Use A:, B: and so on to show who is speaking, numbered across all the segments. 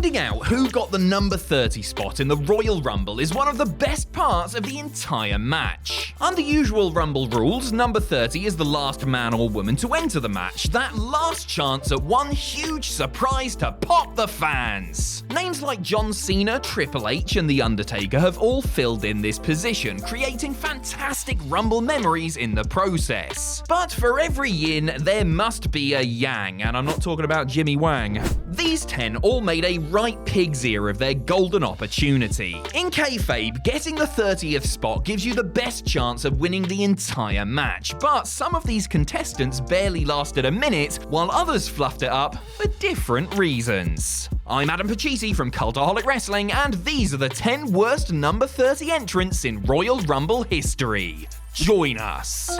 A: Finding out who got the number 30 spot in the Royal Rumble is one of the best parts of the entire match. Under usual Rumble rules, number 30 is the last man or woman to enter the match, that last chance at one huge surprise to pop the fans. Names like John Cena, Triple H, and The Undertaker have all filled in this position, creating fantastic Rumble memories in the process. But for every yin, there must be a yang, and I'm not talking about Jimmy Wang. These 10 all made a right pig's ear of their golden opportunity. In kayfabe, getting the 30th spot gives you the best chance of winning the entire match, but some of these contestants barely lasted a minute, while others fluffed it up for different reasons. I'm Adam Pachisi from Cultaholic Wrestling, and these are the 10 worst number 30 entrants in Royal Rumble history. Join us.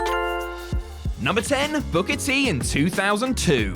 A: Number 10, Booker T in 2002.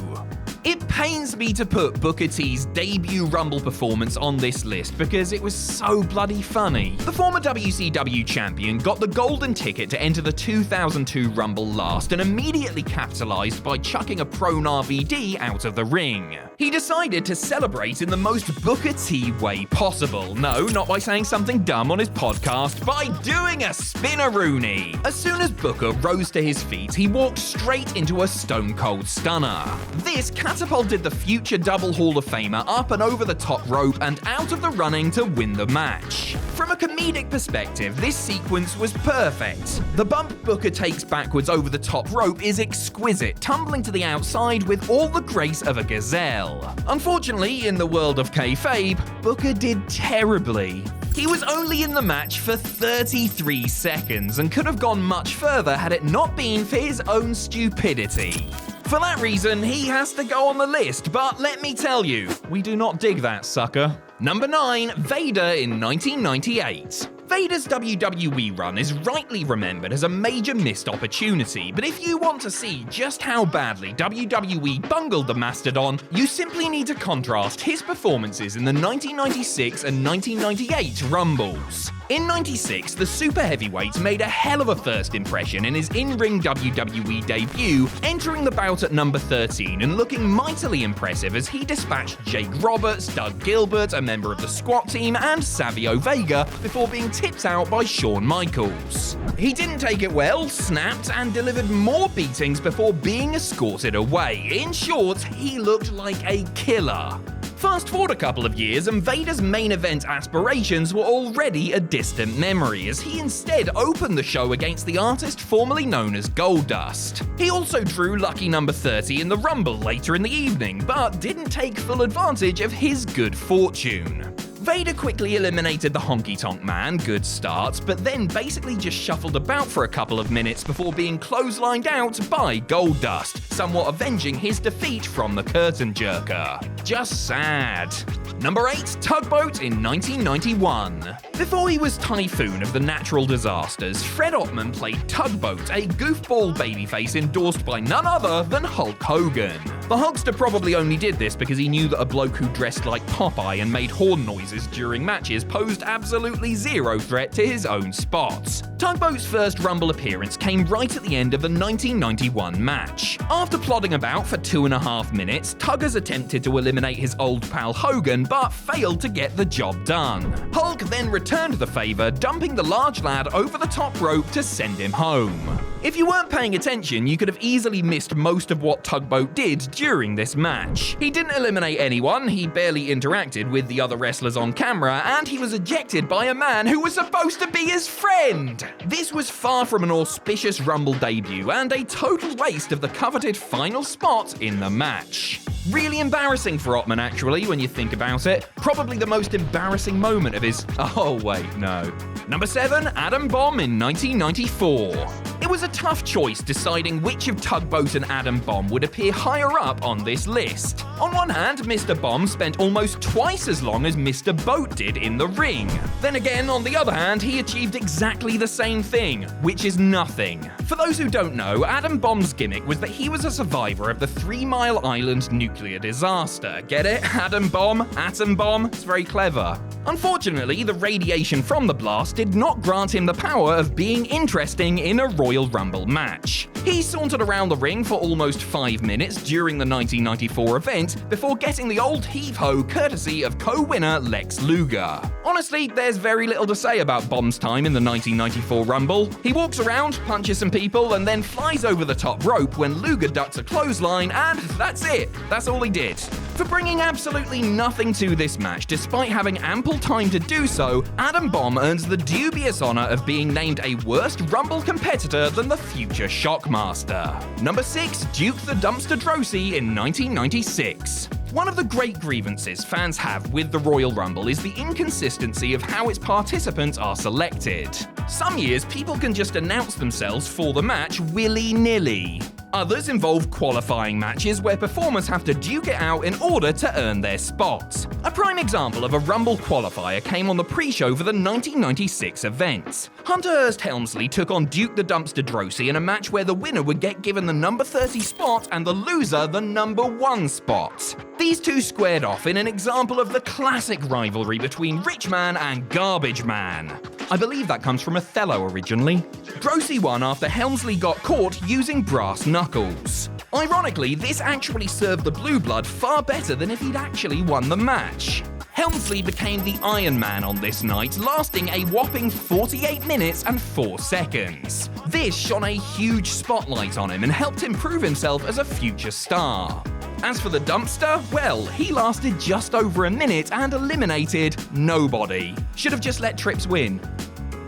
A: It pains me to put Booker T's debut Rumble performance on this list because it was so bloody funny. The former WCW champion got the golden ticket to enter the 2002 Rumble last and immediately capitalized by chucking a prone RVD out of the ring. He decided to celebrate in the most Booker T way possible. No, not by saying something dumb on his podcast, by doing a spinneroonie. As soon as Booker rose to his feet, he walked straight into a Stone Cold Stunner. This catapulted the future double Hall of Famer up and over the top rope and out of the running to win the match. From a comedic perspective, this sequence was perfect. The bump Booker takes backwards over the top rope is exquisite, tumbling to the outside with all the grace of a gazelle. Unfortunately, in the world of kayfabe, Booker did terribly. He was only in the match for 33 seconds and could have gone much further had it not been for his own stupidity. For that reason, he has to go on the list, but let me tell you, we do not dig that sucker. Number 9, Vader in 1998. Vader's WWE run is rightly remembered as a major missed opportunity, but if you want to see just how badly WWE bungled the Mastodon, you simply need to contrast his performances in the 1996 and 1998 Rumbles. In 96, the super heavyweight made a hell of a first impression in his in-ring WWE debut, entering the bout at number 13 and looking mightily impressive as he dispatched Jake Roberts, Doug Gilbert, a member of the Squat team, and Savio Vega before being tipped out by Shawn Michaels. He didn't take it well, snapped, and delivered more beatings before being escorted away. In short, he looked like a killer. Fast forward a couple of years, and Vader's main event aspirations were already a distant memory, as he instead opened the show against the artist formerly known as Goldust. He also drew lucky number 30 in the Rumble later in the evening, but didn't take full advantage of his good fortune. Vader quickly eliminated the Honky Tonk Man, good start, but then basically just shuffled about for a couple of minutes before being clotheslined out by Goldust, somewhat avenging his defeat from the Curtain Jerker. Just sad. Number 8, Tugboat in 1991. Before he was Typhoon of the Natural Disasters, Fred Ottman played Tugboat, a goofball babyface endorsed by none other than Hulk Hogan. The Hulkster probably only did this because he knew that a bloke who dressed like Popeye and made horn noises during matches posed absolutely zero threat to his own spots. Tugboat's first Rumble appearance came right at the end of the 1991 match. After plodding about for 2.5 minutes, Tuggers attempted to eliminate his old pal Hogan, but failed to get the job done. Hulk then returned the favor, dumping the large lad over the top rope to send him home. If you weren't paying attention, you could have easily missed most of what Tugboat did during this match. He didn't eliminate anyone, he barely interacted with the other wrestlers on camera, and he was ejected by a man who was supposed to be his friend! This was far from an auspicious Rumble debut, and a total waste of the coveted final spot in the match. Really embarrassing for Ottman, actually, when you think about it. Probably the most embarrassing moment of his... Oh, wait, no. Number 7, Adam Bomb in 1994. It was a tough choice deciding which of Tugboat and Adam Bomb would appear higher up on this list. On one hand, Mr. Bomb spent almost twice as long as Mr. Boat did in the ring. Then again, on the other hand, he achieved exactly the same thing, which is nothing. For those who don't know, Adam Bomb's gimmick was that he was a survivor of the 3 Mile Island nuclear disaster. Get it? Adam Bomb? Atom Bomb? It's very clever. Unfortunately, the radiation from the blast did not grant him the power of being interesting in a Royal Rumble match. He sauntered around the ring for almost 5 minutes during the 1994 event before getting the old heave-ho courtesy of co-winner Lex Luger. Honestly, there's very little to say about Bomb's time in the 1994 Rumble. He walks around, punches some people, and then flies over the top rope when Luger ducks a clothesline, and that's it. That's all he did. For bringing absolutely nothing to this match, despite having ample time to do so, Adam Bomb earns the dubious honor of being named a worse Rumble competitor than the future Shockmaster. Number 6, Duke the Dumpster Droese in 1996. One of the great grievances fans have with the Royal Rumble is the inconsistency of how its participants are selected. Some years, people can just announce themselves for the match willy-nilly. Others involve qualifying matches where performers have to duke it out in order to earn their spot. A prime example of a Rumble qualifier came on the pre-show for the 1996 event. Hunter Hearst Helmsley took on Duke the Dumpster Droese in a match where the winner would get given the number 30 spot and the loser the number 1 spot. These two squared off in an example of the classic rivalry between Rich Man and Garbage Man. I believe that comes from Othello originally. Droese won after Helmsley got caught using brass knuckles. Ironically, this actually served the Blue Blood far better than if he'd actually won the match. Helmsley became the Iron Man on this night, lasting a whopping 48 minutes and 4 seconds. This shone a huge spotlight on him and helped him prove himself as a future star. As for the Dumpster, well, he lasted just over a minute and eliminated nobody. Should have just let Trips win.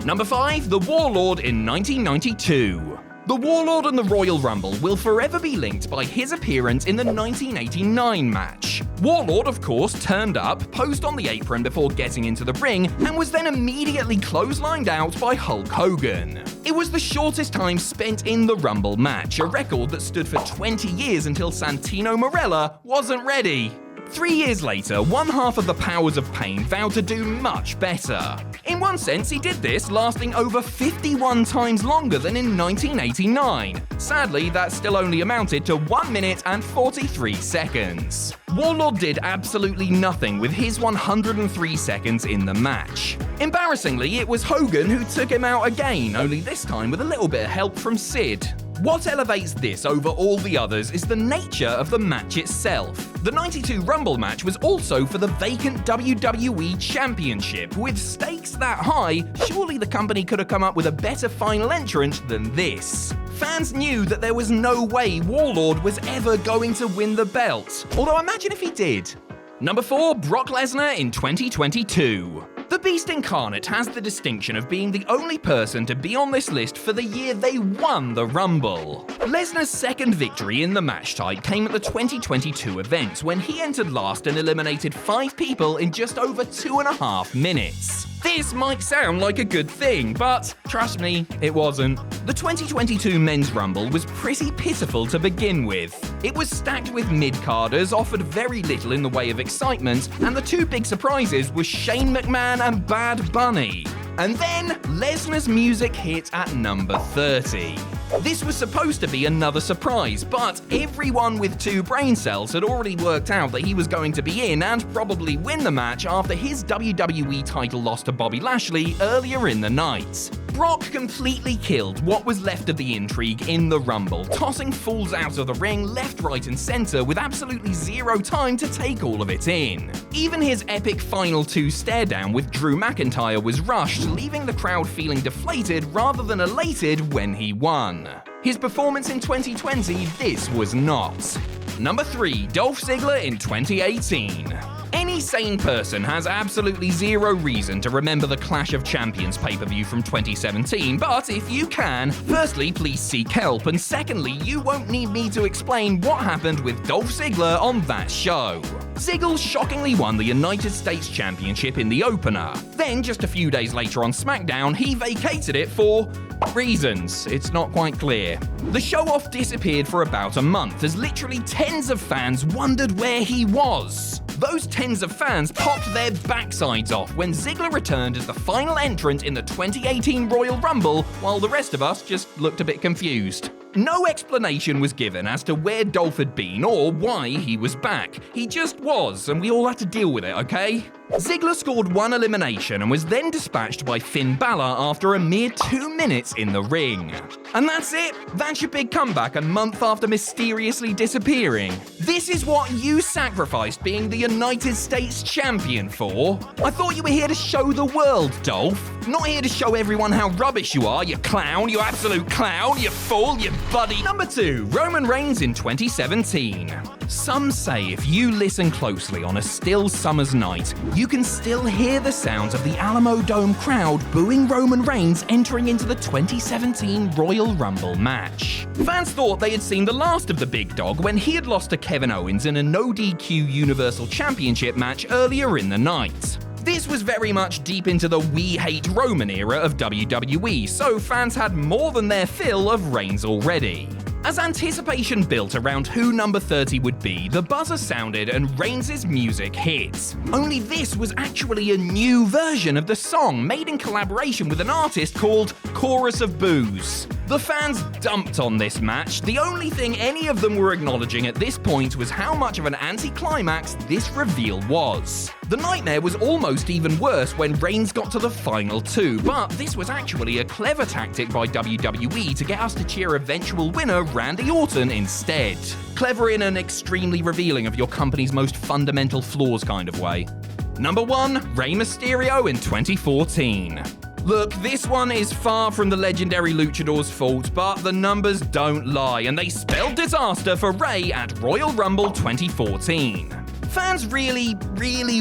A: Number 5, the Warlord in 1992. The Warlord and the Royal Rumble will forever be linked by his appearance in the 1989 match. Warlord, of course, turned up, posed on the apron before getting into the ring, and was then immediately clotheslined out by Hulk Hogan. It was the shortest time spent in the Rumble match, a record that stood for 20 years until Santino Marella wasn't ready. 3 years later, one half of the Powers of Pain vowed to do much better. In one sense, he did this, lasting over 51 times longer than in 1989. Sadly, that still only amounted to 1 minute and 43 seconds. Warlord did absolutely nothing with his 103 seconds in the match. Embarrassingly, it was Hogan who took him out again, only this time with a little bit of help from Sid. What elevates this over all the others is the nature of the match itself. The 92 Rumble match was also for the vacant WWE Championship. With stakes that high, surely the company could have come up with a better final entrant than this. Fans knew that there was no way Warlord was ever going to win the belt. Although imagine if he did. Number 4, Brock Lesnar in 2022. The Beast Incarnate has the distinction of being the only person to be on this list for the year they won the Rumble. Lesnar's second victory in the match type came at the 2022 event when he entered last and eliminated 5 people in just over 2.5 minutes. This might sound like a good thing, but trust me, it wasn't. The 2022 Men's Rumble was pretty pitiful to begin with. It was stacked with mid-carders, offered very little in the way of excitement, and the 2 big surprises were Shane McMahon and Bad Bunny. And then Lesnar's music hit at number 30. This was supposed to be another surprise, but everyone with 2 brain cells had already worked out that he was going to be in and probably win the match after his WWE title loss to Bobby Lashley earlier in the night. Brock completely killed what was left of the intrigue in the Rumble, tossing fools out of the ring left, right and center with absolutely zero time to take all of it in. Even his epic final 2 stare down with Drew McIntyre was rushed, leaving the crowd feeling deflated rather than elated when he won. His performance in 2020, this was not. Number 3, Dolph Ziggler in 2018. Any sane person has absolutely zero reason to remember the Clash of Champions pay-per-view from 2017, but if you can, firstly, please seek help, and secondly, you won't need me to explain what happened with Dolph Ziggler on that show. Ziggler shockingly won the United States Championship in the opener. Then, just a few days later on SmackDown, he vacated it for reasons. It's not quite clear. The show-off disappeared for about a month as literally tens of fans wondered where he was. Those tens of fans popped their backsides off when Ziggler returned as the final entrant in the 2018 Royal Rumble, while the rest of us just looked a bit confused. No explanation was given as to where Dolph had been or why he was back. He just was, and we all had to deal with it, okay? Ziggler scored 1 elimination and was then dispatched by Finn Balor after a mere 2 minutes in the ring. And that's it. That's your big comeback a month after mysteriously disappearing. This is what you sacrificed being the United States champion for? I thought you were here to show the world, Dolph. Not here to show everyone how rubbish you are, you clown, you absolute clown, you fool, you buddy. Number 2, Roman Reigns in 2017. Some say if you listen closely on a still summer's night, you can still hear the sounds of the Alamo Dome crowd booing Roman Reigns entering into the 2017 Royal Rumble match. Fans thought they had seen the last of the big dog when he had lost to Kevin Owens in a no DQ Universal Championship match earlier in the night. This was very much deep into the We Hate Roman era of WWE, so fans had more than their fill of Reigns already. As anticipation built around who number 30 would be, the buzzer sounded and Reigns' music hit. Only this was actually a new version of the song made in collaboration with an artist called Chorus of Boos. The fans dumped on this match. The only thing any of them were acknowledging at this point was how much of an anticlimax this reveal was. The nightmare was almost even worse when Reigns got to the final 2, but this was actually a clever tactic by WWE to get us to cheer eventual winner Randy Orton instead. Clever in an extremely revealing of your company's most fundamental flaws kind of way. Number 1, Rey Mysterio in 2014. Look, this one is far from the legendary luchador's fault, but the numbers don't lie, and they spelled disaster for Rey at Royal Rumble 2014. Fans really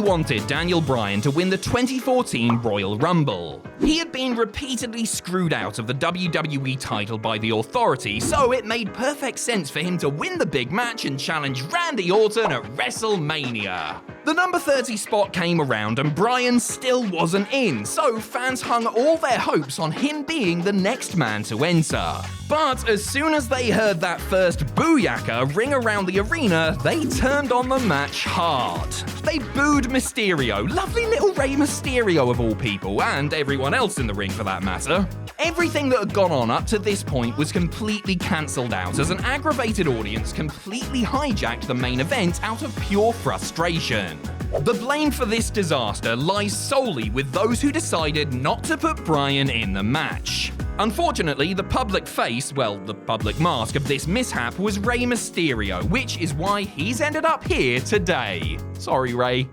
A: wanted Daniel Bryan to win the 2014 Royal Rumble. He had been repeatedly screwed out of the WWE title by the Authority, so it made perfect sense for him to win the big match and challenge Randy Orton at WrestleMania. The number 30 spot came around and Bryan still wasn't in, so fans hung all their hopes on him being the next man to enter. But as soon as they heard that first booyaka ring around the arena, they turned on the match hard. They booed Mysterio, lovely little Rey Mysterio of all people, and everyone else in the ring for that matter. Everything that had gone on up to this point was completely cancelled out as an aggravated audience completely hijacked the main event out of pure frustration. The blame for this disaster lies solely with those who decided not to put Bryan in the match. Unfortunately, the public face, well, the public mask of this mishap was Rey Mysterio, which is why he's ended up here today. Sorry, Rey.